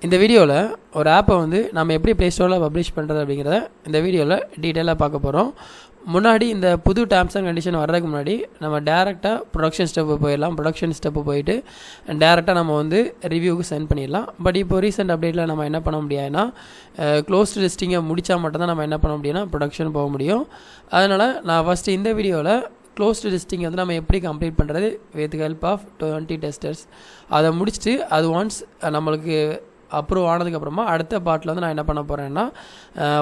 இந்த வீடியோவில் ஒரு ஆப்பை வந்து நம்ம எப்படி ப்ளே ஸ்டோரில் பப்ளிஷ் பண்ணுறது அப்படிங்கிறத இந்த வீடியோவில் டீட்டெயிலாக பார்க்க போகிறோம். முன்னாடி இந்த புது டேர்ம்ஸ் அண்ட் கண்டிஷன் வர்றதுக்கு முன்னாடி நம்ம டேரெக்டாக ப்ரொடக்ஷன் ஸ்டெப்பு போயிடலாம். ப்ரொடக்ஷன் ஸ்டெப்பு போயிட்டு டேரெக்டாக நம்ம வந்து ரிவ்யூவுக்கு சென்ட் பண்ணிடலாம். பட் இப்போ ரீசெண்ட் அப்டேட்டில் நம்ம என்ன பண்ண முடியாதுன்னா க்ளோஸ்டு லிஸ்டிங்கை முடித்தா மட்டும்தான் நம்ம என்ன பண்ண முடியும்னா ப்ரொடக்ஷன் போக முடியும். அதனால் நான் ஃபஸ்ட்டு இந்த வீடியோவில் க்ளோஸ்டு லிஸ்டிங் வந்து நம்ம எப்படி கம்ப்ளீட் பண்ணுறது வித் ஹெல்ப் ஆஃப் 20 டெஸ்டர்ஸ் அதை முடிச்சுட்டு அது ஒன்ஸ் நம்மளுக்கு அப்ரூவ் ஆனதுக்கப்புறமா அடுத்த பார்ட்டில் வந்து நான் என்ன பண்ண போகிறேன்னா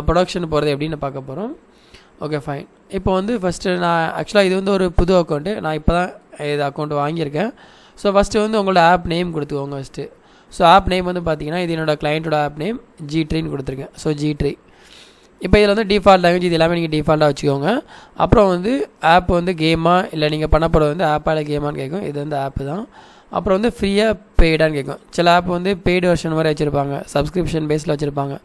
ப்ரொடக்ஷன் போகிறது எப்படின்னு பார்க்க போகிறோம். Okay fine. இப்போ வந்து ஃபஸ்ட்டு நான் ஆக்சுவலாக இது வந்து ஒரு புது அக்கௌண்ட்டு, நான் இப்போ தான் இது அக்கௌண்ட் வாங்கியிருக்கேன். ஸோ ஃபஸ்ட்டு வந்து உங்களோட ஆப் நேம் கொடுத்துக்கோங்க ஃபஸ்ட்டு. ஸோ ஆப் நேம் வந்து பார்த்தீங்கன்னா இது என்னோடய கிளைண்ட்டோட ஆப் நேம் ஜிட்ரின்னு கொடுத்துருக்கேன். ஸோ ஜிட்ரி. இப்போ இதில் வந்து டிஃபால்ட் லாங்குவேஜ் இது எல்லாமே நீங்கள் டிஃபால்ட்டாக வச்சுக்கோங்க. அப்புறம் வந்து ஆப் வந்து கேமாக இல்லை நீங்கள் பண்ண போகிறது வந்து ஆப்பாக கேமான்னு கேட்கும். இது வந்து ஆப்பு தான். அப்புறம் வந்து ஃப்ரீயாக பெய்டான்னு கேட்கும். சில ஆப் வந்து பெய்டு வெர்ஷன் மாதிரி வச்சுருப்பாங்க, சப்ஸ்கிரிப்ஷன் பேஸில் வச்சுருப்பாங்க.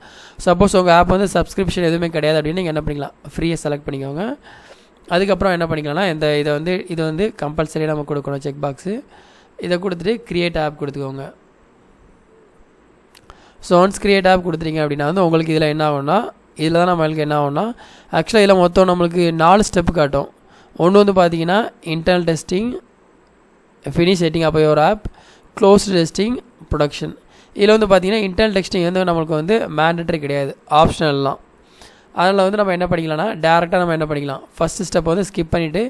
சப்போஸ் உங்கள் ஆப் வந்து சப்ஸ்கிரிப்ஷன் எதுவுமே கிடையாது அப்படின்னு நீங்கள் என்ன பண்ணிக்கலாம், ஃப்ரீயை செலக்ட் பண்ணிக்கோங்க. அதுக்கப்புறம் என்ன பண்ணிக்கலாம்னா இது வந்து கம்பல்சரியாக நம்ம கொடுக்கணும் செக் பாக்ஸு. இதை கொடுத்துட்டு க்ரியேட் ஆப் கொடுத்துக்கோங்க. ஸோ ஒன்ஸ் க்ரியேட் ஆப் கொடுத்துட்டீங்க அப்படின்னா வந்து உங்களுக்கு இதில் என்ன ஆகும்னா இதில் தான் நம்மளுக்கு என்ன ஆகும்னா ஆக்சுவலாக இதில் மொத்தம் நம்மளுக்கு 4 ஸ்டெப்பு காட்டும். ஒன்று வந்து பார்த்தீங்கன்னா இன்டர்னல் டெஸ்டிங், ஃபினிஷ் செட்டிங் அப்போ ஒரு ஆப், க்ளோஸ்டு டெஸ்டிங், ப்ரொடக்ஷன். இதில் வந்து பார்த்தீங்கன்னா இன்டர்னல் டெஸ்டிங் வந்து நம்மளுக்கு வந்து மேண்டட்ரி கிடையாது, ஆப்ஷனல்லாம். அதில் வந்து நம்ம என்ன பண்ணிக்கலாம்னா டேரெக்டாக நம்ம என்ன பண்ணிக்கலாம், ஃபஸ்ட்டு ஸ்டெப் வந்து ஸ்கிப் பண்ணிவிட்டு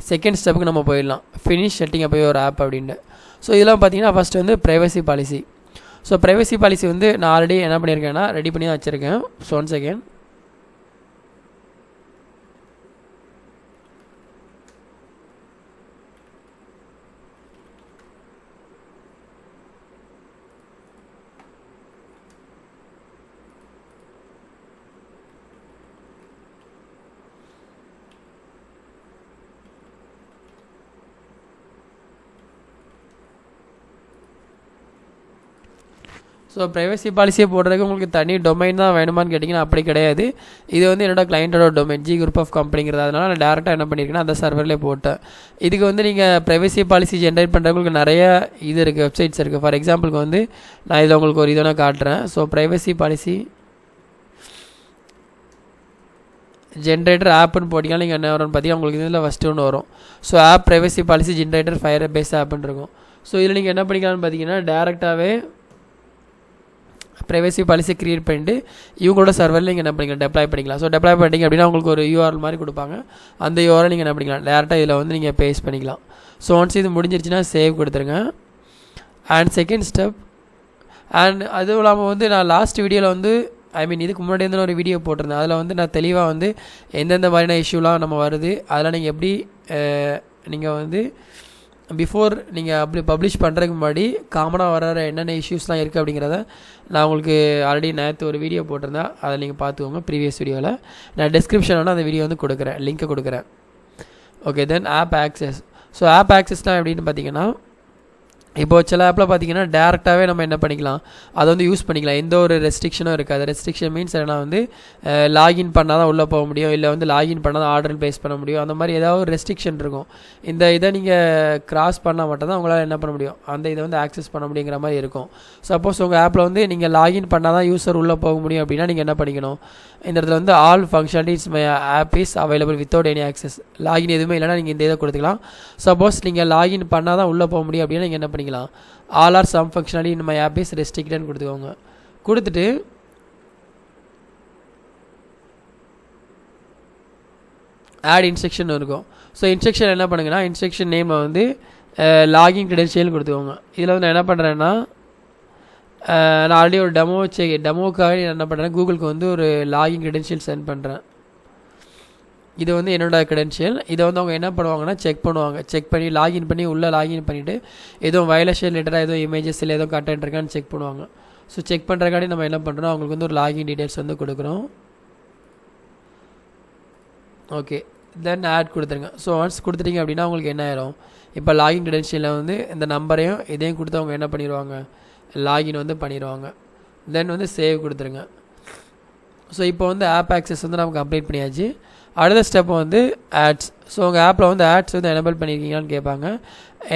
செகண்ட் ஸ்டெப்புக்கு நம்ம போயிடலாம், ஃபினிஷ் செட்டிங் அப்போ ஒரு ஆப் அப்படின்ட்டு. ஸோ இதெல்லாம் பார்த்தீங்கன்னா ஃபஸ்ட்டு வந்து privacy policy. So privacy policy வந்து நான் ஆல்ரெடி என்ன பண்ணியிருக்கேன்னா ரெடி பண்ணி தான் வச்சுருக்கேன். So one second. So privacy பாலிசியை போடுறதுக்கு உங்களுக்கு தனி டொமைன் தான் வேணுமான்னு கேட்டிங்கன்னா அப்படி கிடையாது. இது வந்து என்னோடய கிளைண்ட்டோட டொமைன் ஜி குரூப் ஆஃப் கம்பெனிங்கிறது. அதனால் நான் டேரெக்டாக என்ன பண்ணியிருக்கேன்னா அந்த சர்வர்லேயே போட்டேன். இதுக்கு வந்து நீங்கள் ப்ரைவசி பாலிசி ஜென்ரேட் பண்ணுறதுக்கு நிறைய இது இருக்குது, வெப்சைட்ஸ் இருக்குது. ஃபார் எக்ஸாம்பிளுக்கு வந்து நான் இதில் உங்களுக்கு ஒரு இதனை காட்டுறேன். ஸோ ப்ரைவசி பாலிசி ஜென்ரேட்டர் ஆப்புன்னு போட்டிங்கன்னா நீங்கள் என்ன வரும்னு பார்த்தீங்கன்னா உங்களுக்கு இதில் ஃபஸ்ட்டு ஒன்று வரும். So app privacy policy generator Firebase ஆப்புன்னு இருக்கும். ஸோ இதில் நீங்கள் என்ன பண்ணிக்கலாம்னு பார்த்தீங்கன்னா டேரெக்டாகவே ப்ரைவசி பாலிசி க்ரியேட் பண்ணிட்டு இவங்களோட சர்வரில் நீங்கள் என்ன பண்ணிக்கலாம், டெப்ளாய் பண்ணிக்கலாம். ஸோ டெப்ளாய் பண்ணிங்க அப்படின்னா உங்களுக்கு ஒரு யூஆர்எல் மாதிரி கொடுப்பாங்க. அந்த யூஆர்எல் நீங்கள் என்ன பண்ணிக்கலாம் டேரெக்டாக இதில் வந்து நீங்கள் பேஸ்ட் பண்ணிக்கலாம். ஸோ ஒன்ஸ் இது முடிஞ்சிருச்சுன்னா சேவ் கொடுத்துருங்க. அண்ட் செகண்ட் ஸ்டெப் அண்ட் அதுவும் இல்லாமல் வந்து நான் லாஸ்ட் வீடியோவில் வந்து இதுக்கு முன்னாடி வந்து ஒரு வீடியோ போட்டிருந்தேன். அதில் வந்து நான் தெளிவாக வந்து எந்தெந்த மாதிரியான இஷ்யூலாம் நம்ம வருது, அதெல்லாம் நீங்கள் எப்படி நீங்கள் வந்து பிஃபோர் நீங்கள் அப்படி பப்ளிஷ் பண்ணுறதுக்கு முன்னாடி காமனாக வர என்னென்ன இஷ்யூஸ்லாம் இருக்குது அப்படிங்கிறத நான் உங்களுக்கு ஆல்ரெடி நேற்று ஒரு வீடியோ போட்டிருந்தேன். அதை நீங்கள் பார்த்துக்கோங்க ப்ரீவியஸ் வீடியோவில். நான் டிஸ்கிரிப்ஷனில் அந்த வீடியோ வந்து கொடுக்குறேன், லிங்க்கை கொடுக்குறேன். ஓகே. தென் ஆப் ஆக்சஸ். ஸோ ஆப் ஆக்சஸ்னால் எப்படின்னு பார்த்தீங்கன்னா இப்போ சில ஆப்பில் பார்த்தீங்கன்னா டேரெக்டாகவே நம்ம என்ன பண்ணிக்கலாம், அதை வந்து யூஸ் பண்ணிக்கலாம், எந்த ஒரு ரெஸ்ட்ரிக்ஷனும் இருக்காது. ரெஸ்ட்ரிக்ஷன் மீன்ஸ் என்ன வந்து லாகின் பண்ணால் தான் உள்ளே போக முடியும், இல்லை வந்து லாகின் பண்ணால் தான் ஆர்டர் பேஸ் பண்ண முடியும், அந்த மாதிரி ஏதாவது ஒரு ரெஸ்ட்ரிக்ஷன் இருக்கும். இந்த இதை நீங்கள் கிராஸ் பண்ணால் மட்டும்தான் உங்களால் என்ன பண்ண முடியும், அந்த இதை வந்து ஆக்சஸ் பண்ண முடியுங்கிற மாதிரி இருக்கும். சப்போஸ் உங்கள் ஆப்பில் வந்து நீங்கள் லாகின் பண்ணால் தான் யூஸர் உள்ளே போக முடியும் அப்படின்னா நீங்கள் என்ன பண்ணிக்கணும், இந்த இடத்துல வந்து all functionalities my app is available without any access. Login எதுவுமே இல்லைனா நீங்கள் இந்த இதை கொடுத்துக்கலாம். சப்போஸ் நீங்கள் லாகின் பண்ணால் தான் உள்ளே போக முடியும் அப்படின்னா நீங்கள் என்ன பண்ணிக்கலாம், all are some functionality in my app is ரெஸ்ட்ரிக்டட்னு கொடுத்துக்கோங்க. கொடுத்துட்டு ஆட் இன்ஸ்ட்ரக்ஷன் இருக்கும். ஸோ இன்ஸ்ட்ரக்ஷன் என்ன பண்ணுங்கன்னா இன்ஸ்ட்ரக்ஷன் நேமில் வந்து லாகின் கிரெடென்ஷியல் கொடுத்துக்கோங்க. இதில் வந்து நான் என்ன பண்ணுறேன்னா நான் ஆல்ரெடி ஒரு டெமோக்காக என்ன பண்ணுறேன், கூகுளுக்கு வந்து ஒரு லாகின் கிரெடென்ஷியல் சென்ட் பண்ணுறேன். இது வந்து என்னோடய கிரெடென்ஷியல். இதை வந்து அவங்க என்ன பண்ணுவாங்கன்னா செக் பண்ணுவாங்க. செக் பண்ணி லாகின் பண்ணி உள்ளே லாகின் பண்ணிவிட்டு எதுவும் வயலேஷன் ரிலேட்டடாக எதுவும் இமேஜஸ் இல்லை எதுவும் கண்டென்ட் இருக்கான்னு செக் பண்ணுவாங்க. ஸோ செக் பண்ணுறக்காண்டி நம்ம என்ன பண்ணுறோம், அவங்களுக்கு வந்து ஒரு லாகின் டீட்டெயில்ஸ் வந்து கொடுக்குறோம். ஓகே. தென் ஆட் கொடுத்துருங்க. ஸோ ஒன்ஸ் கொடுத்துட்டீங்க அப்படின்னா உங்களுக்கு என்ன ஆயிரும், இப்போ லாகின் கிரெடென்ஷியலில் வந்து இந்த நம்பரையும் இதையும் கொடுத்து அவங்க என்ன பண்ணிடுவாங்க, லாகின் வந்து பண்ணிடுவாங்க. தென் வந்து சேவ் கொடுத்துருங்க. ஸோ இப்போ வந்து ஆப் ஆக்சஸ் வந்து நமக்கு அப்டேட் பண்ணியாச்சு. அடுத்த ஸ்டெப் வந்து ஆட்ஸ். ஸோ உங்கள் ஆப்பில் வந்து ஆட்ஸ் வந்து எனேபிள் பண்ணியிருக்கீங்களான்னு கேட்பாங்க.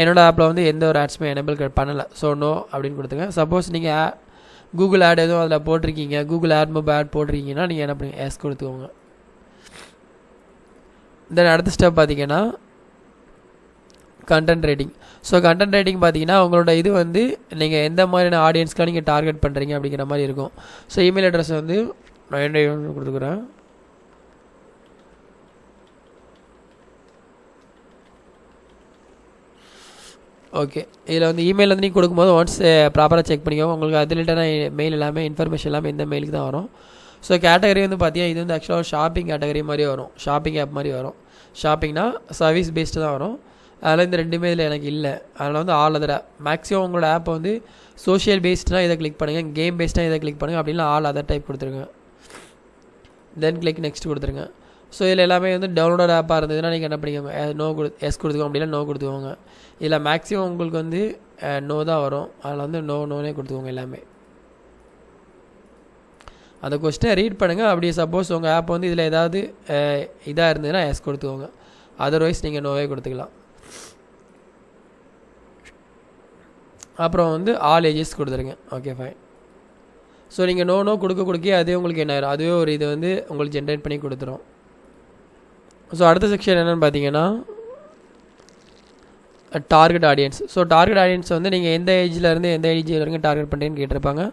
என்னோடய ஆப்பில் வந்து எந்த ஒரு ஆட்ஸுமே எனேபிள் பண்ணலை. ஸோ நோ அப்படின்னு கொடுத்துங்க. சப்போஸ் நீங்கள் கூகுள் ஆட் எதுவும் அதில் போட்டிருக்கீங்க, கூகுள் ஆட் மொபைல் ஆட் போட்டிருக்கீங்கன்னா நீங்கள் என்ன பண்ணுங்க எஸ் கொடுத்துக்கோங்க. தென் அடுத்த ஸ்டெப் பார்த்தீங்கன்னா content writing. So content writing பார்த்தீங்கன்னா உங்களோட இது வந்து நீங்கள் எந்த மாதிரியான ஆடியன்ஸ்க்காக நீங்கள் டார்கெட் பண்ணுறீங்க அப்படிங்கிற மாதிரி இருக்கும். ஸோ இமெயில் அட்ரஸ் வந்து நான் கொடுத்துக்கிறேன். ஓகே, இதில் வந்து இமெயில் வந்து நீங்கள் கொடுக்கும்போது ஒன்ஸ் ப்ராப்பராக செக் பண்ணிக்கோங்க. உங்களுக்கு அது ரிலேட்டடான மெயில் எல்லாமே இன்ஃபர்மேஷன் எல்லாமே இந்த மெயிலுக்கு தான் வரும். ஸோ கேட்டகரி வந்து பார்த்தீங்கன்னா இது வந்து ஆக்சுவலாக ஷாப்பிங் கேட்டகரி மாதிரி வரும், ஷாப்பிங் ஆப் மாதிரி வரும். ஷாப்பிங்னா சர்வீஸ் பேஸ்டு தான் வரும். அதில் இந்த ரெண்டுமே இதில் எனக்கு இல்லை. அதில் வந்து ஆல் அதர் மேக்ஸிமம் உங்களோட ஆப்பை வந்து சோஷியல் பேஸ்ட்னா இதை கிளிக் பண்ணுங்கள், கேம் பேஸ்டாக இதை கிளிக் பண்ணுங்கள், அப்படின்னா ஆல் அதர் டைப் கொடுத்துருங்க. தென் கிளிக் நெக்ஸ்ட் கொடுத்துருங்க. ஸோ இதில் எல்லாமே வந்து டவுன்லோட் ஆப்பாக இருந்ததுன்னா நீங்கள் என்ன பண்ணிக்கோங்க, எஸ் கொடுத்துக்கோங்க, அப்படின்னா நோ கொடுத்துக்கோங்க. இதில் மேக்ஸிமம் உங்களுக்கு வந்து நோ தான் வரும். அதில் வந்து நோனே கொடுத்துக்கோங்க எல்லாமே. அந்த கொஸ்டினை ரீட் பண்ணுங்கள். அப்படி சப்போஸ் உங்கள் ஆப் வந்து இதில் ஏதாவது இதாக இருந்ததுன்னா எஸ் கொடுத்துக்கோங்க, அதர்வைஸ் நீங்கள் நோவே கொடுத்துக்கலாம். அப்புறம் வந்து ஆல் ஏஜஸ் கொடுத்துருங்க. Okay fine. ஸோ நீங்கள் நோ கொடுக்க அதே உங்களுக்கு என்ன ஆயிரும், அதுவே ஒரு இது வந்து உங்களுக்கு ஜென்ரேட் பண்ணி கொடுத்துரும். ஸோ அடுத்த செக்ஷன் என்னென்னு பார்த்தீங்கன்னா target audience. So target audience வந்து நீங்கள் எந்த ஏஜ்லேருந்து எந்த ஏஜ் வரைக்கும் டார்கெட் பண்ணுறேன்னு கேட்டிருப்பாங்க.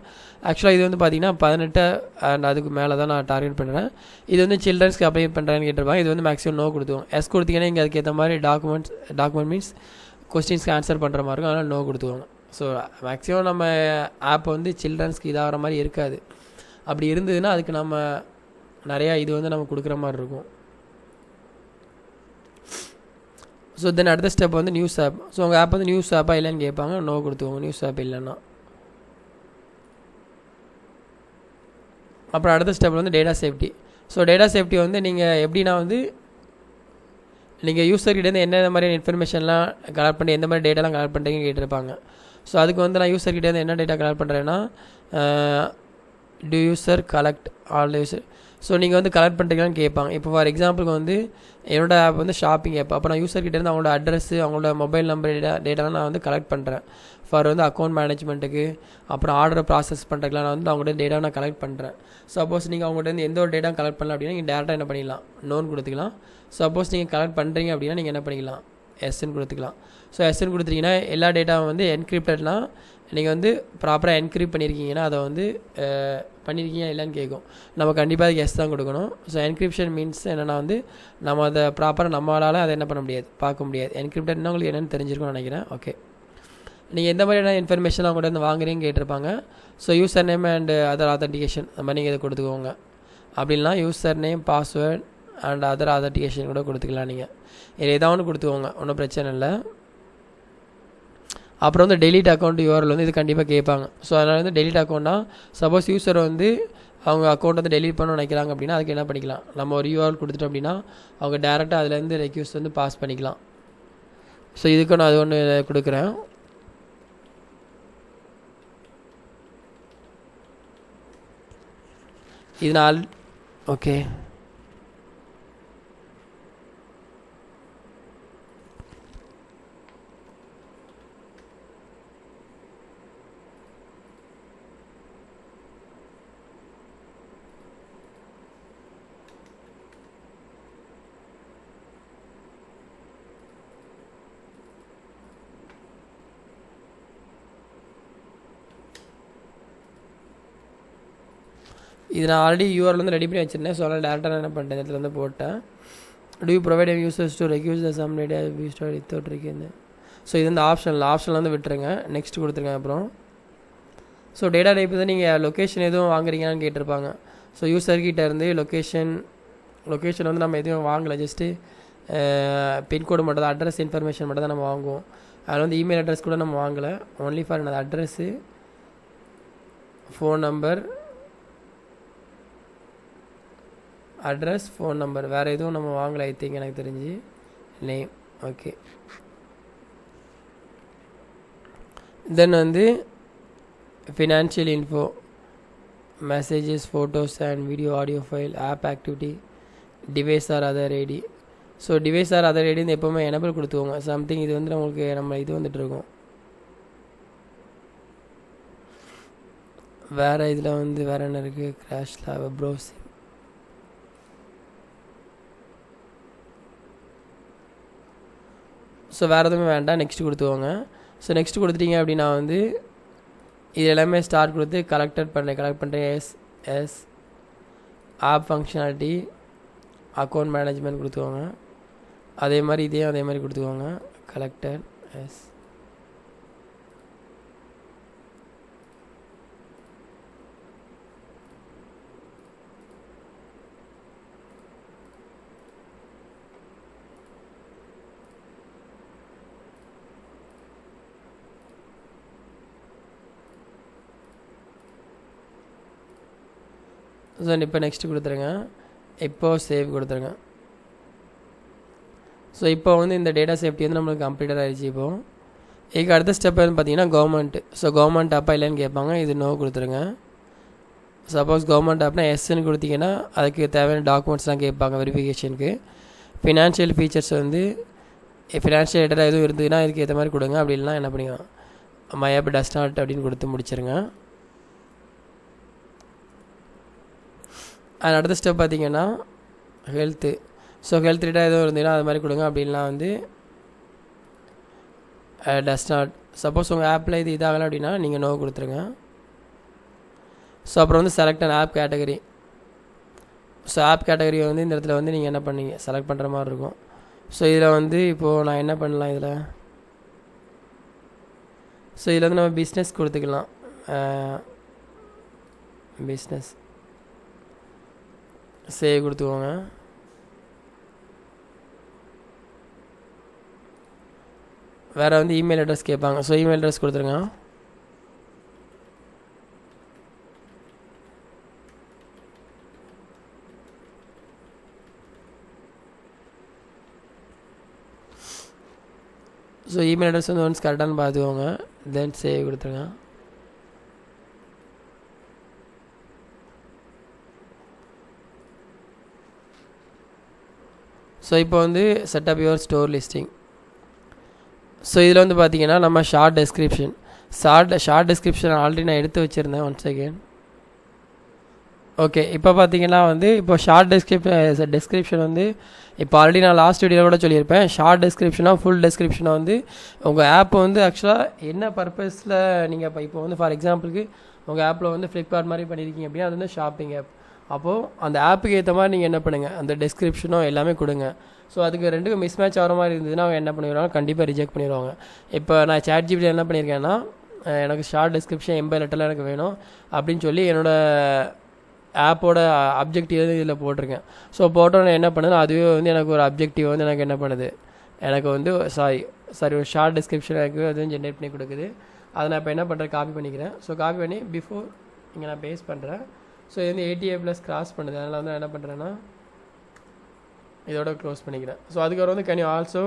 ஆக்சுவலாக இது வந்து பார்த்தீங்கன்னா 18 அண்ட் அதுக்கு மேலே தான் நான் டார்கெட் பண்ணுறேன். இது வந்து சில்ட்ரன்ஸ்க்கு அப்ளை பண்ணுறேன்னு கேட்டிருப்பாங்க. இது வந்து மேக்ஸிமம் நோ கொடுத்துவோம். எஸ் கொடுத்தீங்கன்னா நீங்கள் அதுக்கேற்ற மாதிரி டாக்குமெண்ட் மீன்ஸ் கொஸ்டின்ஸ்க்கு ஆன்சர் பண்ணுற மாதிரி இருக்கும், அதனால் நோ கொடுத்துவாங்க. ஸோ மேக்ஸிமம் நம்ம ஆப் வந்து சில்ட்ரன்ஸ்க்கு இதாகிற மாதிரி இருக்காது. அப்படி இருந்ததுன்னா அதுக்கு நம்ம நிறையா இது வந்து நம்ம கொடுக்குற மாதிரி இருக்கும். ஸோ தென் அடுத்த ஸ்டெப் வந்து நியூஸ் ஆப். ஸோ உங்கள் ஆப் வந்து நியூஸ் ஆப்பாக இல்லைன்னு கேட்பாங்க, நோ கொடுத்துவோங்க நியூஸ் ஆப் இல்லைன்னா. அப்புறம் அடுத்த ஸ்டெப் வந்து data safety. So data safety வந்து நீங்கள் எப்படின்னா வந்து நீங்கள் யூசர்கிட்டேருந்து என்னென்ன மாதிரியான இன்ஃபர்மேஷன்லாம் கலெக்ட் பண்ணி எந்த மாதிரி டேட்டாலாம் கலெக்ட் பண்ணுறீங்கன்னு கேட்டிருப்பாங்க. ஸோ அதுக்கு வந்து நான் யூசர்கிட்டேருந்து என்ன டேட்டா கலெக்ட் பண்ணுறேன்னா to user collect all user. So நீங்கள் வந்து கலெக்ட் பண்ணுறீங்களான்னு கேட்பாங்க. இப்போ ஃபார் எக்ஸாம்பிளுக்கு வந்து என்னோடய ஆப் வந்து ஷாப்பிங் ஆப். அப்போ நான் யூசர்கிட்டேருந்து அவங்களோட அட்ரஸ்ஸு அவங்களோட மொபைல் நம்பர் டேட்டாலாம் நான் வந்து கலெக்ட் பண்ணுறேன். ஃபார் வந்து அக்கௌண்ட் மேனேஜ்மெண்ட்டுக்கு அப்புறம் ஆர்டர் ப்ராசஸ் பண்ணுறதுக்குலாம் நான் வந்து அவங்கள்ட்ட டேட்டா நான் கலெக்ட் பண்ணுறேன். சப்போஸ் நீங்கள் அவங்கள்ட்ட எந்த ஒரு டேட்டா கலெக்ட் பண்ணல அப்படின்னா நீங்கள் டேரெக்டாக என்ன பண்ணிடலாம், நோன் கொடுத்துக்கலாம். சப்போஸ் நீங்கள் கலெக்ட் பண்ணுறீங்க அப்படின்னா நீங்கள் என்ன பண்ணிக்கலாம், எஸ்ன்னு கொடுத்துக்கலாம். ஸோ எஸ்ன்னு கொடுத்துட்டீங்கன்னா எல்லா டேட்டாவும் வந்து என்கிரிப்டட்லாம் நீங்கள் வந்து ப்ராப்பராக என்கிரிப்ட் பண்ணியிருக்கீங்கன்னா அதை வந்து பண்ணியிருக்கீங்க இல்லைன்னு கேட்கும். நம்ம கண்டிப்பாக அதுக்கு எஸ் தான் கொடுக்கணும். ஸோ என்கிரிப்ஷன் மீன்ஸ் என்னென்னா வந்து நம்ம அதை ப்ராப்பராக நம்மளால் அதை என்ன பண்ண முடியாது, பார்க்க முடியாது. என்கிரிப்டட்னா உங்களுக்கு என்னென்னு தெரிஞ்சிருக்கும்னு நினைக்கிறேன். ஓகே, நீங்கள் எந்த மாதிரியான இன்ஃபர்மேஷன் அவங்கள்ட்ட வந்து வாங்குறீங்கன்னு கேட்டிருப்பாங்க. So user name and other authentication அந்த மாதிரி நீங்கள் இதை கொடுத்துக்கோங்க. அப்படின்னா user name, password and other authentication கூட கொடுத்துக்கலாம். நீங்கள் இது ஏதாவது ஒன்று கொடுத்துக்கோங்க, ஒன்றும் பிரச்சனை இல்லை. அப்புறம் வந்து டெலிட் அக்கௌண்ட் யூஆர்எல் வந்து இது கண்டிப்பாக கேட்பாங்க. ஸோ அதனால் வந்து டெலிட் அக்கௌண்ட்னா சப்போஸ் யூசர் வந்து அவங்க அக்கௌண்ட் வந்து டெலிட் பண்ண நினைக்கிறாங்க அப்படின்னா அதுக்கு என்ன பண்ணிக்கலாம், நம்ம ஒரு யூஆர்எல் கொடுத்துட்டோம் அப்படின்னா அவங்க டேரெக்டாக அதுலேருந்து ரெக்யூஸ்ட் வந்து பாஸ் பண்ணிக்கலாம். ஸோ இதுக்கு நான் அது ஒன்று கொடுக்குறேன். இதனால் ஓகே இது நான் ஆல்ரெடி யூஆர்எல் வந்து ரெடி பண்ணி வச்சுருந்தேன். ஸோ அதனால் டேரெக்டாக நான் என்ன பண்ணிட்டேன், இடத்துல வந்து போட்டேன். Do you provide users to request the some data used without இருக்கேன். ஸோ இது வந்து ஆப்ஷனில் வந்து விட்டுருங்க, நெக்ஸ்ட் கொடுத்துருங்க. அப்புறம் ஸோ டேட்டா டைப் வந்து நீங்கள் லொக்கேஷன் எதுவும் வாங்குறீங்கன்னு கேட்டிருப்பாங்க. ஸோ யூசர்கிட்ட இருந்து லொக்கேஷன் வந்து நம்ம எதுவும் வாங்கலை, ஜஸ்ட்டு பின்கோடு மட்டும் தான், அட்ரஸ் இன்ஃபர்மேஷன் மட்டும் தான் நம்ம வாங்குவோம். அதில் வந்து இமெயில் அட்ரஸ் கூட நம்ம வாங்கலை, ஒன்லி ஃபார் என்னது address, phone number, phone number, வேறு எதுவும் நம்ம வாங்கலை ஐ திங்க் எனக்கு தெரிஞ்சு. Name okay. தென் வந்து financial info, messages, photos and video, audio file, app activity, device or other ID. So device or other ID வந்து எப்போவுமே எனபிள் கொடுத்துவோங்க. சம்திங் இது வந்து நம்மளுக்கு நம்ம இது வந்துட்டு இருக்கோம். வேறு இதில் வந்து வேறு என்ன இருக்குது, கிராஷில் வெப் ப்ரௌசிங். ஸோ வேறு எதுவுமே வேண்டாம், நெக்ஸ்ட் கொடுத்துக்கோங்க. ஸோ நெக்ஸ்ட் கொடுத்துட்டீங்க அப்படின்னா வந்து இது எல்லாமே ஸ்டார்ட் கொடுத்து கலெக்ட் பண்ணுறேன். Yes app functionality, account management கொடுத்துக்கோங்க. அதே மாதிரி இதையும் அதே மாதிரி கொடுத்துக்கோங்க, கலெக்டட். எஸ் ஸோ இப்போ நெக்ஸ்ட் கொடுத்துருங்க. இப்போது சேவ் கொடுத்துருங்க. ஸோ இப்போ வந்து இந்த டேட்டா சேஃப்டி வந்து நம்மளுக்கு கம்ப்ளீட்டட் ஆகிடுச்சு. இப்போது இதுக்கு அடுத்த ஸ்டெப் வந்து பார்த்தீங்கன்னா கவர்மெண்ட். ஸோ கவர்மெண்ட் ஆப்பா இல்லைன்னு கேட்பாங்க, இது நோ கொடுத்துருங்க. சப்போஸ் கவர்மெண்ட் ஆப்னா எஸ்ன்னு கொடுத்தீங்கன்னா அதுக்கு தேவையான டாக்குமெண்ட்ஸ்லாம் கேட்பாங்க வெரிஃபிகேஷனுக்கு. ஃபினான்ஷியல் ஃபீச்சர்ஸ் வந்து ஃபினான்ஷியல் ரிலேட்டடாக எதுவும் இருந்ததுன்னா இதுக்கு ஏற்ற மாதிரி கொடுங்க. அப்படி இல்லைனா என்ன பண்ணிக்கலாம், மை ஆப் டஸ் நாட் அப்படின்னு கொடுத்து முடிச்சிருங்க. அது அடுத்த ஸ்டெப் பார்த்தீங்கன்னா ஹெல்த்து. ஸோ ஹெல்த் ரிலேட்டாக எதுவும் இருந்ததுன்னா அது மாதிரி கொடுங்க. அப்படின்னா வந்து டஸ் நாட். சப்போஸ் உங்கள் ஆப்பில் இது இதாகலை அப்படின்னா நீங்கள் நோ கொடுத்துருங்க. ஸோ அப்புறம் வந்து select and app category. So app category வந்து இந்த இடத்துல வந்து நீங்கள் என்ன பண்ணீங்க செலக்ட் பண்ணுற மாதிரி இருக்கும். ஸோ இதில் வந்து இப்போது நான் என்ன பண்ணலாம் இதில், ஸோ இதில் வந்து நம்ம பிஸ்னஸ் கொடுத்துக்கலாம். பிஸ்னஸ் சேவ் கொடுத்துக்கோங்க. வேறு வந்து இமெயில் அட்ரஸ் கேட்பாங்க. ஸோ இமெயில் அட்ரஸ் கொடுத்துருங்க. ஸோ இமெயில் அட்ரஸ் வந்து ஒன்ஸ் கரெக்டானு பார்த்துக்கோங்க, தென் சேவ் கொடுத்துருங்க. ஸோ இப்போ வந்து setup your store listing. So இதில் வந்து பார்த்தீங்கன்னா நம்ம ஷார்ட் டெஸ்கிரிப்ஷன் ஆல்ரெடி நான் எடுத்து வச்சுருந்தேன். One second. ஓகே, இப்போ பார்த்தீங்கன்னா வந்து இப்போ ஷார்ட் டெஸ்கிரிப்ஷன் வந்து இப்போ ஆல்ரெடி நான் லாஸ்ட் வீடியோவில் கூட சொல்லியிருப்பேன். ஷார்ட் டெஸ்கிரிப்ஷனாக ஃபுல் டெஸ்கிரிப்ஷனாக வந்து உங்கள் ஆப் வந்து ஆக்சுவலாக என்ன பர்பஸில் நீங்கள் இப்போ வந்து ஃபார் எக்ஸாம்பிளுக்கு உங்கள் ஆப்பில் வந்து ஃப்ளிப்கார்ட் மாதிரி பண்ணியிருக்கீங்க அப்படின்னா அது வந்து ஷாப்பிங் ஆப். அப்போது அந்த ஆப்புக்கு ஏற்ற மாதிரி நீங்கள் என்ன பண்ணுங்கள், அந்த டெஸ்கிரிப்ஷனோ எல்லாமே கொடுங்க. ஸோ அதுக்கு ரெண்டுக்கும் மிஸ் மேட்ச் ஆகிற மாதிரி இருந்ததுன்னா அவங்க என்ன பண்ணிடுவாங்க, கண்டிப்பாக ரிஜெக்ட் பண்ணிடுவாங்க. இப்போ நான் ChatGPT என்ன பண்ணியிருக்கேன்னா, எனக்கு ஷார்ட் டெஸ்கிரிப்ஷன் 80 லெட்டரில் எனக்கு வேணும் அப்படின்னு சொல்லி என்னோடய ஆப்போட அப்ஜெக்டிவ் வந்து இதில் போட்டிருக்கேன். ஸோ போட்டோன்னு என்ன பண்ணுது, அதுவே வந்து எனக்கு ஒரு அப்ஜெக்டிவ் வந்து எனக்கு என்ன பண்ணுது, எனக்கு வந்து சாரி ஒரு ஷார்ட் டெஸ்கிரிப்ஷன் எனக்கு அதுவும் ஜென்ரேட் பண்ணி கொடுக்குது. அதை நான் இப்போ என்ன பண்ணுறேன், காப்பி பண்ணிக்கிறேன். ஸோ காப்பி பண்ணி பிஃபோர் இங்கே நான் பேஸ்ட் பண்ணுறேன். ஸோ இது வந்து 80A+ கிராஸ் பண்ணுது. அதனால் வந்து என்ன பண்ணுறேன்னா இதோட க்ளோஸ் பண்ணிக்கிறேன். ஸோ அதுக்கப்புறம் வந்து can you also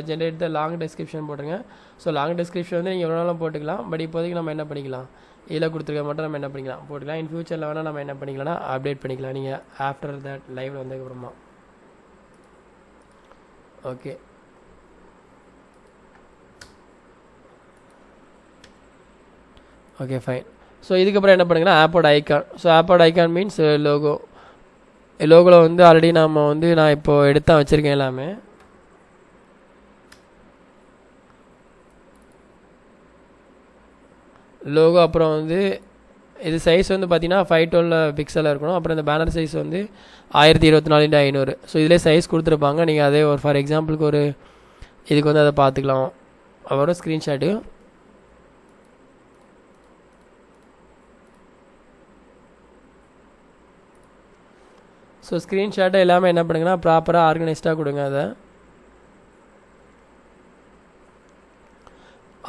generate the long description போட்டுருங்க. ஸோ லாங் டெஸ்கிரிப்ஷன் வந்து நீங்கள் எவ்வளோ நாளும் போட்டுக்கலாம். பட் இப்போதைக்கு நம்ம என்ன பண்ணிக்கலாம், இதில் கொடுத்துருக்க மட்டும் நம்ம என்ன பண்ணிக்கலாம் போட்டுக்கலாம். இன் ஃபியூச்சரில் வேணால் நம்ம என்ன பண்ணிக்கலாம்னா அப்டேட் பண்ணிக்கலாம் நீங்கள் ஆஃப்டர் தட் லைவில் வந்ததுக்கப்புறமா. Okay, okay fine. ஸோ இதுக்கப்புறம் என்ன பண்ணுங்கன்னா ஆப்போட ஐக்கான். ஸோ ஆப்போட ஐக்கான் மீன்ஸ் லோகோவில் வந்து ஆல்ரெடி நான் இப்போது எடுத்து வச்சுருக்கேன் எல்லாமே. லோகோ அப்புறம் வந்து இது சைஸ் வந்து பார்த்தீங்கன்னா 512 பிக்சலில் இருக்கணும். அப்புறம் இந்த பேனர் சைஸ் வந்து 1024x500. ஸோ இதிலே சைஸ் கொடுத்துருப்பாங்க. நீங்கள் அதே ஒரு ஃபார் எக்ஸாம்பிளுக்கு ஒரு இதுக்கு வந்து அதை பார்த்துக்கலாம். அவரோட ஸ்க்ரீன்ஷாட்டு. ஸோ ஸ்க்ரீன்ஷாட்டை எல்லாமே என்ன பண்ணுங்கன்னா ப்ராப்பராக ஆர்கனைஸ்டாக கொடுங்க. அதை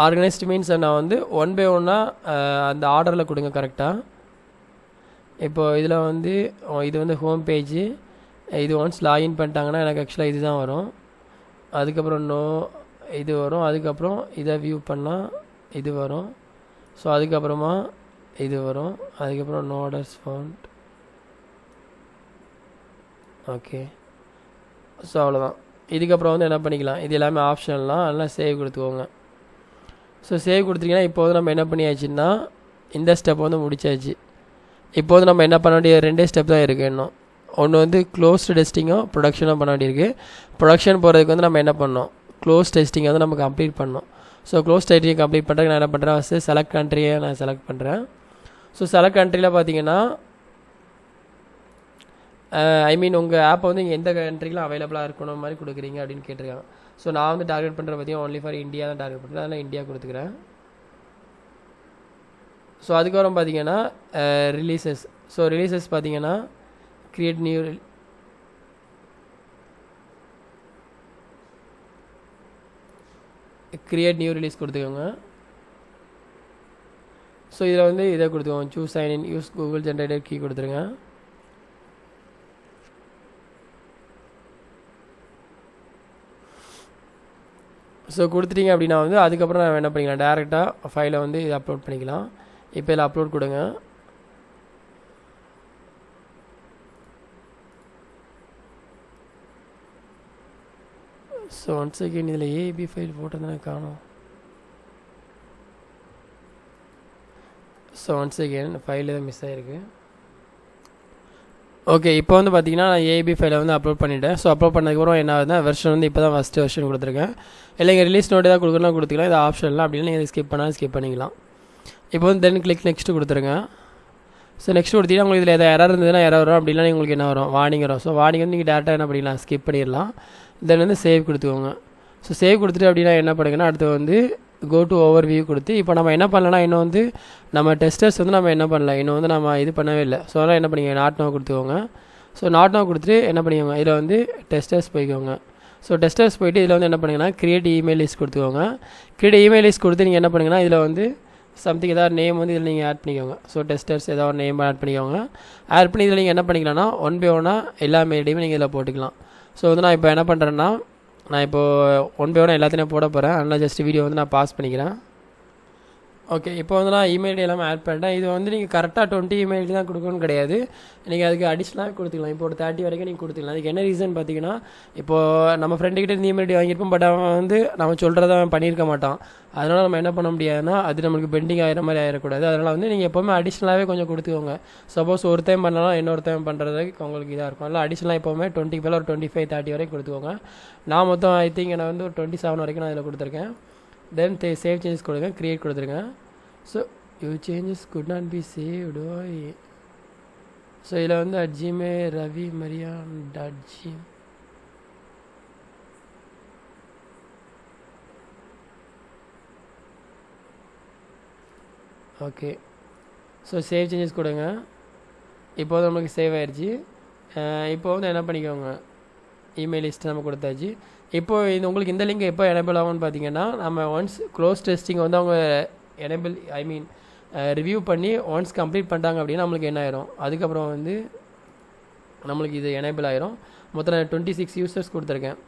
ஆர்கனைஸ்டு மீன்ஸ் நான் வந்து 1 by 1 அந்த ஆர்டரில் கொடுங்க கரெக்டாக. இப்போது இதில் வந்து இது வந்து ஹோம் பேஜு. இது ஒன்ஸ் லாகின் பண்ணிட்டாங்கன்னா எனக்கு ஆக்சுவலாக இது தான் வரும். அதுக்கப்புறம் இது வரும். அதுக்கப்புறம் இதை வியூ பண்ணால் இது வரும். ஸோ அதுக்கப்புறமா இது வரும். அதுக்கப்புறம் no orders found. Okay, so அவ்வளோதான். இதுக்கப்புறம் வந்து என்ன பண்ணிக்கலாம், இது எல்லாமே ஆப்ஷன்லாம் அதெல்லாம் சேவ் கொடுத்துக்கோங்க. ஸோ சேவ் கொடுத்துட்டிங்கன்னா இப்போ வந்து நம்ம என்ன பண்ணியாச்சுன்னா இந்த ஸ்டெப் வந்து முடிச்சாச்சு. இப்போ வந்து நம்ம என்ன பண்ண வேண்டிய 2 ஸ்டெப் தான் இருக்குது இன்னும். ஒன்று வந்து க்ளோஸ் டெஸ்டிங்கும் ப்ரொடக்ஷனும் பண்ண வேண்டியிருக்கு. ப்ரொடக்ஷன் போகிறதுக்கு வந்து நம்ம என்ன பண்ணோம், க்ளோஸ் டெஸ்டிங்கை வந்து நம்ம கம்ப்ளீட் பண்ணோம். ஸோ க்ளோஸ் டெஸ்டிங் கம்ப்ளீட் பண்ணுறதுக்கு நான் என்ன பண்ணுறேன், ஃபஸ்ட்டு செலக்ட் கண்ட்ரியை நான் செலக்ட் பண்ணுறேன். ஸோ செலக்ட் கண்ட்ரியில் பார்த்தீங்கன்னா உங்கள் ஆப்பை வந்து எந்த கண்ட்ரிக்கெலாம் அவைலபிளாக இருக்கணும் மாதிரி கொடுக்குறீங்க அப்படின்னு கேட்டிருக்காங்க. ஸோ நான் வந்து டார்கெட் பண்ணுற பார்த்தீங்கன்னா ஒன்லி ஃபார் இந்தியா தான் டார்கெட் பண்ணுறேன். அதனால் இந்தியா கொடுத்துக்கிறேன். ஸோ அதுக்கப்புறம் பார்த்தீங்கன்னா ரிலீசஸ். ஸோ ரிலீசஸ் பார்த்தீங்கன்னா கிரியேட் நியூ ரிலீஸ் கொடுத்துக்கோங்க. ஸோ இதில் வந்து இதை கொடுத்துக்கோங்க, choose sign in use Google generator key கொடுத்துருங்க. ஸோ கொடுத்துட்டீங்க அப்படின்னா வந்து அதுக்கப்புறம் நான் என்ன பண்ணிக்கலாம், டேரெக்டாக ஃபைலை வந்து இதை அப்லோட் பண்ணிக்கலாம். இப்போ இதில் அப்லோட் கொடுங்க. ஸோ ஒன்ஸ் அகெயின் இதில் ஏபி ஃபைல் போட்டதுன்னா காணும். ஸோ ஒன்ஸ் அகெயின் ஃபைல் தான் மிஸ் ஆகிருக்கு. ஓகே, இப்போ வந்து பார்த்தீங்கன்னா நான் ஏபி ஃபைலை வந்து அப்லோட் பண்ணிவிட்டேன். ஸோ அப்லோட் பண்ணதுக்கப்புறம் என்ன ஆகுதுன்னா வெர்ஷன் வந்து இப்போ தான் ஃபஸ்ட்டு வெர்ஷன் கொடுத்துருக்கேன். இல்லைங்க ரிலீஸ் நோட் ஏதாவது கொடுக்கணும் கொடுத்துக்கலாம். இது ஆப்ஷன்லாம் அப்படின்னா நீங்கள் ஸ்கிப் பண்ணாலும் ஸ்கிப் பண்ணிக்கலாம். இப்போ வந்து தென் கிளிக் நெக்ஸ்ட்டு கொடுத்துருங்க. ஸோ நெக்ஸ்ட் கொடுத்தீங்கன்னா உங்களுக்கு இதில் எதாவது எரர் இருந்ததுன்னா எரர் வரும், அப்படின்னா உங்களுக்கு என்ன வரும், வார்னிங் வரும். ஸோ வார்னிங் வந்து நீங்கள் டேரெக்டாக என்ன பண்ணிடலாம், ஸ்கிப் பண்ணிடலாம். தென் வந்து சேவ் கொடுத்துக்கோங்க. ஸோ சேவ் கொடுத்துட்டு அப்படின்னா என்ன பண்ணுங்கன்னா அடுத்து வந்து கோ டு ஓவர் வியூ கொடுத்து இப்போ நம்ம என்ன பண்ணலன்னா இன்னும் வந்து நம்ம டெஸ்டர்ஸ் வந்து நம்ம என்ன பண்ணல, இன்னும் வந்து நம்ம இது பண்ணவே இல்லை. ஸோ அதனால் என்ன பண்ணிங்க, நாட் நோ கொடுத்துக்கோங்க. ஸோ நாட் நோ கொடுத்துட்டு என்ன பண்ணிக்கோங்க, இதில் வந்து டெஸ்டர்ஸ் போய்க்கோங்க. ஸோ டெஸ்டர்ஸ் போய்ட்டு இதில் வந்து என்ன பண்ணுங்கன்னா கிரியேட் இமெயில் லிஸ்ட் கொடுத்துக்கோங்க. கிரியேட் இமெயில் லிஸ்ட் கொடுத்து நீங்கள் என்ன பண்ணுங்கன்னா இதில் வந்து சம்திங் ஏதாவது நேம் வந்து இதில் நீங்கள் ஆட் பண்ணிக்கோங்க. ஸோ டெஸ்டர்ஸ் ஏதாவது ஒரு நேம் ஆட் பண்ணிக்கோங்க. ஆட் பண்ணி இதில் நீங்கள் என்ன பண்ணிக்கலாம்னா 1 by 1 எல்லா மெயிலையுமே நீங்கள் இதில் போட்டுக்கலாம். ஸோ வந்து நான் இப்போ என்ன பண்ணுறேன்னா நான் இப்போது 1 by 1 எல்லாத்தையும் போட போகிறேன். அதனால் ஜஸ்ட் வீடியோ வந்து நான் பாஸ் பண்ணிக்கிறேன். ஓகே, இப்போ வந்து நான் இமெயில் எல்லாமே ஆட் பண்ணிட்டேன். இது வந்து நீங்கள் கரெக்டாக 20 இமெயில் தான் கொடுக்கணும்னு கிடையாது, நீங்கள் அதுக்கு அடிஷ்னலாக கொடுத்துக்கலாம். இப்போ ஒரு 30 வரைக்கும் நீங்கள் கொடுத்துக்கலாம். அதுக்கு என்ன ரீசன் பார்த்தீங்கன்னா இப்போது நம்ம ஃப்ரெண்டுக்கிட்ட இருந்து இமெயில் வாங்கியிருப்போம், பட் அவன் வந்து நம்ம சொல்கிறத அவன் பண்ணியிருக்க மாட்டான். அதனால் நம்ம என்ன பண்ண முடியாதுன்னா அது நம்மளுக்கு பெண்டிங் ஆகிற மாதிரி ஆகிடக்கூடாது. அதனால் வந்து நீங்கள் எப்போவுமே அடிஷ்னலாகவே கொஞ்சம் கொடுத்துக்கோங்க. சப்போஸ் ஒரு டைம் பண்ணலாம் இன்னொரு டைம் பண்ணுறதுக்கு உங்களுக்கு இதாக இருக்கும். அதனால் அடிஷ்னலாக எப்போவுமே 20 பேர் ஒரு 25 30 வரைக்கும் கொடுத்துக்கோங்க. நான் மொத்தம் ஐ திங்க் நான் வந்து ஒரு 27 வரைக்கும் நான் இதில் கொடுத்துருக்கேன். தென் சேவ் சேஞ்சஸ் கொடுங்க, க்ரியேட் கொடுத்துருங்க. So you changes could not be saved. So இதில் வந்து @gmail ravi.marian.gmail. Okay, so save changes கொடுங்க. இப்போ வந்து நம்மளுக்கு சேவ் ஆயிடுச்சு. இப்போ வந்து என்ன பண்ணிக்கோங்க, இமெயில் லிஸ்ட் நம்ம கொடுத்தாச்சு. இப்போது இது உங்களுக்கு இந்த லிங்க் எப்போ எனேபிள் ஆகும்னு பார்த்தீங்கன்னா நம்ம ஒன்ஸ் க்ளோஸ் டெஸ்டிங் வந்து அவங்க எனேபிள் ரிவ்யூ பண்ணி ஒன்ஸ் கம்ப்ளீட் பண்ணிட்டாங்க அப்படின்னா நம்மளுக்கு என்ன ஆயிரும், அதுக்கப்புறம் வந்து நம்மளுக்கு இது எனேபிள் ஆயிரும். மொத்தம் நான் 26 யூசர்ஸ் கொடுத்துருக்கேன்.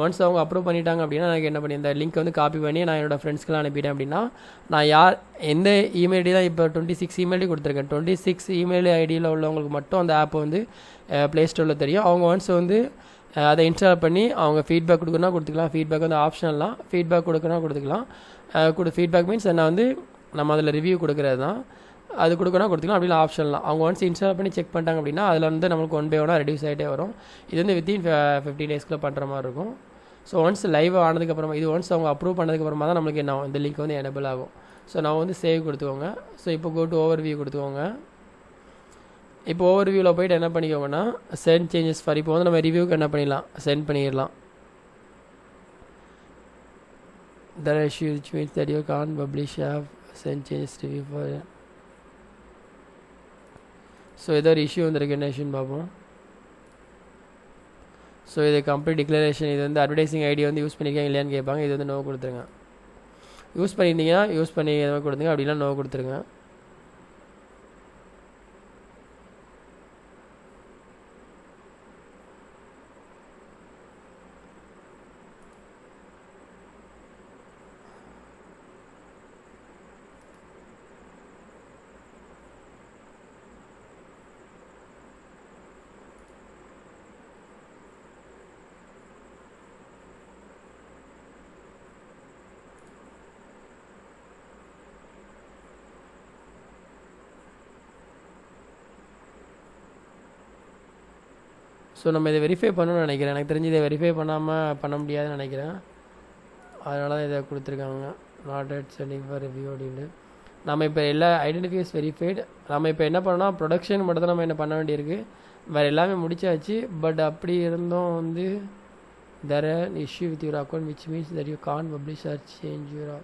ஒன்ஸ் அவங்க அப்ரூவ் பண்ணிட்டாங்க அப்படின்னா எனக்கு என்ன பண்ணி இந்த லிங்க் வந்து காப்பி பண்ணி நான் என்னோடய ஃப்ரெண்ட்ஸ்க்கெலாம் அனுப்பிட்டேன் அப்படின்னா நான் எந்த இமெயில் ஐடி தான் இப்போ 26 இமெயில் கொடுத்துருக்கேன். 26 இமெயில் ஐடியில் உள்ளவங்களுக்கு மட்டும் அந்த ஆப் வந்து ப்ளே ஸ்டோரில் தெரியும். அவங்க ஒன்ஸ் வந்து அதை இன்ஸ்டால் பண்ணி அவங்க ஃபீட்பேக் கொடுக்கணும்னா கொடுத்துக்கலாம். ஃபீட்பேக் வந்து ஆப்ஷனல்லாம், ஃபீட்பேக் கொடுக்கணும் கொடுத்துக்கலாம். ஃபீட்பேக் மீன்ஸ் என்ன வந்து நம்ம அதில் ரிவ்யூ கொடுக்குறது தான், அது கொடுக்கணும் கொடுத்துக்கலாம். அப்படின்னா ஆப்ஷன்லாம் அவங்க ஒன்ஸ் இன்ஸ்டால் பண்ணி செக் பண்ணிட்டாங்க அப்படின்னா அதில் வந்து நம்மளுக்கு 1 by 1 ரெடியூஸ் ஆகிட்டே வரும். இது வந்து வித்தின் 15 டேஸ்க்குள்ளே பண்ணுற மாதிரி இருக்கும். ஸோ ஒன்ஸ் லைவ் ஆனதுக்கப்புறமா இது ஒன்ஸ் அவங்க அப்ரூவ் பண்ணதுக்கப்புறமா தான் நம்மளுக்கு என்ன இந்த லிங்க் வந்து எனேபிள் ஆகும். ஸோ நான் வந்து சேவ் கொடுத்துக்கோங்க. ஸோ இப்போ கோ டு ஓவர் வியூ கொடுத்துக்கோங்க. இப்போ ஓவர் வியூவில் போய்ட்டு என்ன பண்ணிக்கோங்கன்னா சென்ட் சேஞ்சஸ் ஃபார் இப்போ வந்து நம்ம ரிவ்யூக்கு என்ன பண்ணிடலாம், சென்ட் பண்ணிடலாம். There are issues which means that you can't publish have send changes review for. So ஏதோ ஒரு இஷ்யூ வந்திருக்கு, என்ன இஷ்யூன்னு பார்ப்போம். ஸோ இது கம்ப்ளீட் டிக்ளரேஷன். இது வந்து அட்வர்டைசிங் ஐடி வந்து யூஸ் பண்ணியிருக்காங்க இல்லையான்னு கேட்பாங்க. இது வந்து நோ கொடுத்துருங்க. யூஸ் பண்ணியிருந்தீங்கன்னா யூஸ் பண்ணி எதாவது கொடுத்துங்க, அப்படின்னா நோ கொடுத்துருங்க. ஸோ நம்ம இதை வெரிஃபை பண்ணணும்னு நினைக்கிறேன். எனக்கு தெரிஞ்சு இதை வெரிஃபை பண்ணாமல் பண்ண முடியாதுன்னு நினைக்கிறேன். அதனால தான் இதை கொடுத்துருக்காங்க, not at sending for review அப்படின்ட்டு. நம்ம இப்போ எல்லா ஐடென்டிஃபைஸ் வெரிஃபைடு. நம்ம இப்போ என்ன பண்ணோம்னா ப்ரொடக்ஷன் மட்டும் தான் நம்ம என்ன பண்ண வேண்டியிருக்கு, வேறு எல்லாமே முடிச்சாச்சு. பட் அப்படி இருந்தும் வந்து there an issue with your account which means that you can't publish or change your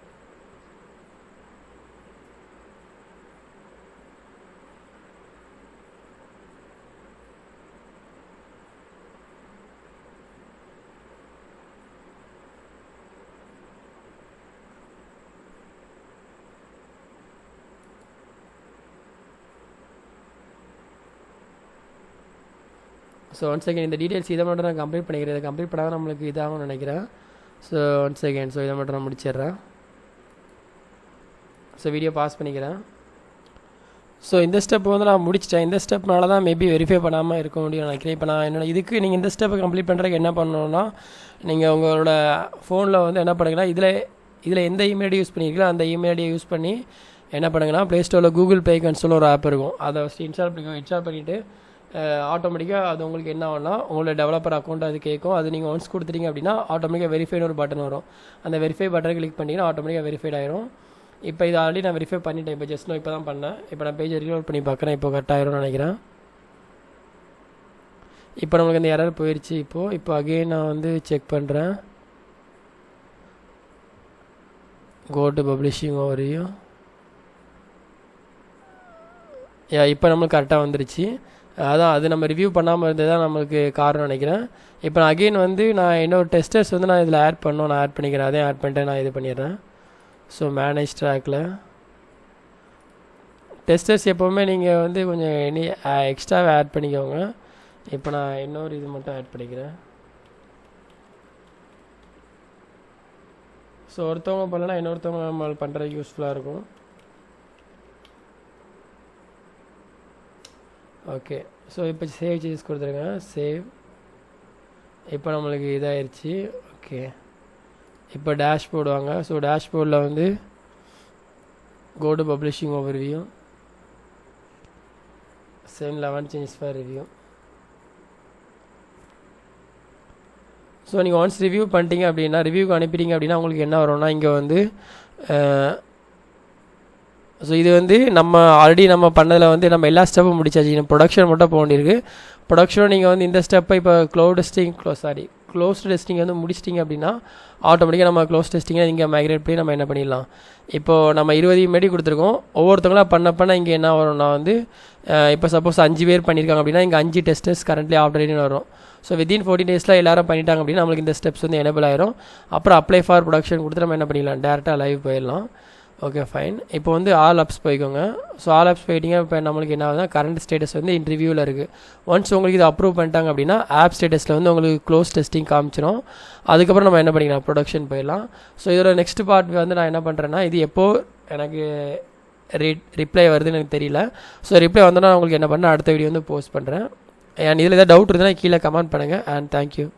so once second இந்த டீட்டெயில்ஸ் இதை மட்டும் நான் கம்ப்ளீட் பண்ணிக்கிறேன். இதை கம்ப்ளீட் பண்ணால் நம்மளுக்கு இதாகும் நினைக்கிறேன். ஸோ ஒன்ஸ் செகண்ட், ஸோ இதை மட்டும் நான் முடிச்சிடுறேன். ஸோ வீடியோ பாஸ் பண்ணிக்கிறேன். ஸோ இந்த ஸ்டெப் வந்து நான் முடிச்சிட்டேன். இந்த ஸ்டெப்னால தான் மேபி வெரிஃபை பண்ணாமல் இருக்க முடியும் நினைக்கிறேன். இப்போ நான் என்னோட இதுக்கு நீங்கள் இந்த ஸ்டெப்பை கம்ப்ளீட் பண்ணுறதுக்கு என்ன பண்ணணும்னா, நீங்கள் உங்களோட ஃபோனில் வந்து என்ன பண்ணுங்கன்னா, இதில் எந்த இமெயில் யூஸ் பண்ணியிருக்கீங்களோ அந்த இமெயிலை யூஸ் பண்ணி என்ன பண்ணுங்கன்னா, ப்ளே ஸ்டோரில் கூகுள் பே கன்சோல் ஒரு ஆப் இருக்கும், அதை ஃபஸ்ட்டு இன்ஸ்டால் பண்ணிக்கோங்க. இன்ஸ்டால் பண்ணிவிட்டு ஆட்டோமேட்டிக்காக அது உங்களுக்கு என்ன ஆகும்னா, உங்களோட டெவலப்பர் அக்கௌண்ட் அது கேட்கும். அது நீங்கள் ஒன்ஸ் கொடுத்துட்டீங்க அப்படின்னா ஆட்டோமேட்டிக்காக வெரிஃபைடு ஒரு பட்டன் வரும். அந்த வெரிஃபை பட்டனை கிளிக் பண்ணிங்கன்னா ஆட்டோமேட்டிக்காக வெரிஃபைட் ஆயிரும். இப்போ இதை ஆல்ரெடி நான் வெரிஃபை பண்ணிட்டேன். இப்போ ஜஸ்ட் நான் இப்போ தான் பண்ணேன். இப்போ நான் பேஜை ரீலோட் பண்ணி பார்க்குறேன். இப்போ கரெக்டாகிரும்னு நினைக்கிறேன். இப்போ நம்மளுக்கு அந்த எரர் போயிடுச்சு. இப்போ அகெயின் நான் வந்து செக் பண்ணுறேன். Go to publishing overview. இப்போ நம்மளுக்கு கரெக்டாக வந்துருச்சு. அதான் அது நம்ம ரிவ்யூ பண்ணாமல் இருந்தது தான் நம்மளுக்கு காரணம் நினைக்கிறேன். இப்போ நான் அகெயின் வந்து நான் இன்னொரு டெஸ்டர்ஸ் வந்து நான் இதில் ஆட் பண்ணோம், நான் ஆட் பண்ணிக்கிறேன். அதையும் ஆட் பண்ணிட்டு நான் இது பண்ணிடுறேன். ஸோ மேனேஜ் ட்ராக்கில் டெஸ்டர்ஸ் எப்போவுமே நீங்கள் வந்து கொஞ்சம் எக்ஸ்ட்ராவே ஆட் பண்ணிக்கோங்க. இப்போ நான் இன்னொரு இது மட்டும் ஆட் பண்ணிக்கிறேன். ஸோ ஒருத்தவங்க பண்ணலைன்னா இன்னொருத்தவங்க நம்ம பண்ணுறதுக்கு யூஸ்ஃபுல்லாக இருக்கும். ஓகே, ஸோ இப்போ சேவ் சேஞ்சஸ் கொடுத்துருங்க. சேவ். இப்போ நம்மளுக்கு இதாகிடுச்சு. ஓகே, இப்போ டேஷ்போர்டு வாங்க. ஸோ டேஷ்போர்டில் வந்து go to publishing overview, sent 11 changes for review. So நீங்கள் ஒன்ஸ் ரிவ்யூ பண்ணிட்டீங்க அப்படின்னா, ரிவ்யூக்கு அனுப்பிட்டீங்க அப்படின்னா உங்களுக்கு என்ன வரும்னா, இங்கே வந்து ஸோ இது வந்து நம்ம ஆல்ரெடி நம்ம பண்ணதில் வந்து நம்ம எல்லா ஸ்டெப்பும் முடிச்சாச்சு. இன்னும் ப்ரொடக்ஷன் மட்டும் போக வேண்டியிருக்கு. ப்ரொடக்ஷனும் நீங்கள் வந்து இந்த ஸ்டெப்பை இப்போ க்ளோஸ்ட் டெஸ்டிங் வந்து முடிச்சிட்டிங்க அப்படின்னா ஆட்டோமேட்டிக்காக நம்ம க்ளோஸ் டெஸ்டிங்கை இங்கே மைக்ரேட் பண்ணி நம்ம என்ன பண்ணிடலாம். இப்போது நம்ம 20 இமெயில் கொடுத்துருக்கோம். ஒவ்வொருத்தவங்களாம் பண்ண இங்கே என்ன வரும்னா வந்து, இப்போ சப்போஸ் 5 பேர் பண்ணியிருக்காங்க அப்படின்னா இங்கே 5 டெஸ்டர்ஸ் கரண்ட்லி ஆப்ரேட்டிங் வரும். ஸோ வித்தின் 14 டேஸில் எல்லாரும் பண்ணிட்டாங்க அப்படின்னா நம்மளுக்கு இந்த ஸ்டெப்ஸ் வந்து எனேபிள் ஆயிரும். அப்புறம் அப்ளை ஃபார் ப்ரொடக்ஷன் கொடுத்து நம்ம என்ன பண்ணிடலாம், டேரெக்டாக லைவ் போயிடலாம். Okay fine. இப்போ வந்து ஆல் ஆப்ஸ் போய்க்கோங்க. ஸோ ஆல் ஆப்ஸ் போயிட்டீங்க. இப்போ நம்மளுக்கு என்ன ஆகுதுன்னா, கரண்ட் ஸ்டேட்டஸ் வந்து இன்டர்வியூவில் இருக்குது. ஒன்ஸ் உங்களுக்கு இது அப்ரூவ் பண்ணிட்டாங்க அப்படின்னா ஆப் ஸ்டேட்டஸில் வந்து உங்களுக்கு க்ளோஸ் டெஸ்டிங் காமிச்சிடும். அதுக்கப்புறம் நம்ம என்ன பண்ணிக்கலாம், ப்ரொடக்ஷன் போயிடலாம். ஸோ இதோட நெக்ஸ்ட் பார்ட் வந்து நான் என்ன பண்ணுறேன்னா, இது எப்போது எனக்கு ரிப்ளை வருதுன்னு எனக்கு தெரியல. ஸோ ரிப்ளை வந்தோன்னா உங்களுக்கு என்ன பண்ணேன், அடுத்த வீடியோ வந்து போஸ்ட் பண்ணுறேன். அண்ட் இதில் ஏதாவது டவுட் இருந்தால் கீழே கமெண்ட் பண்ணுங்கள். And thank you.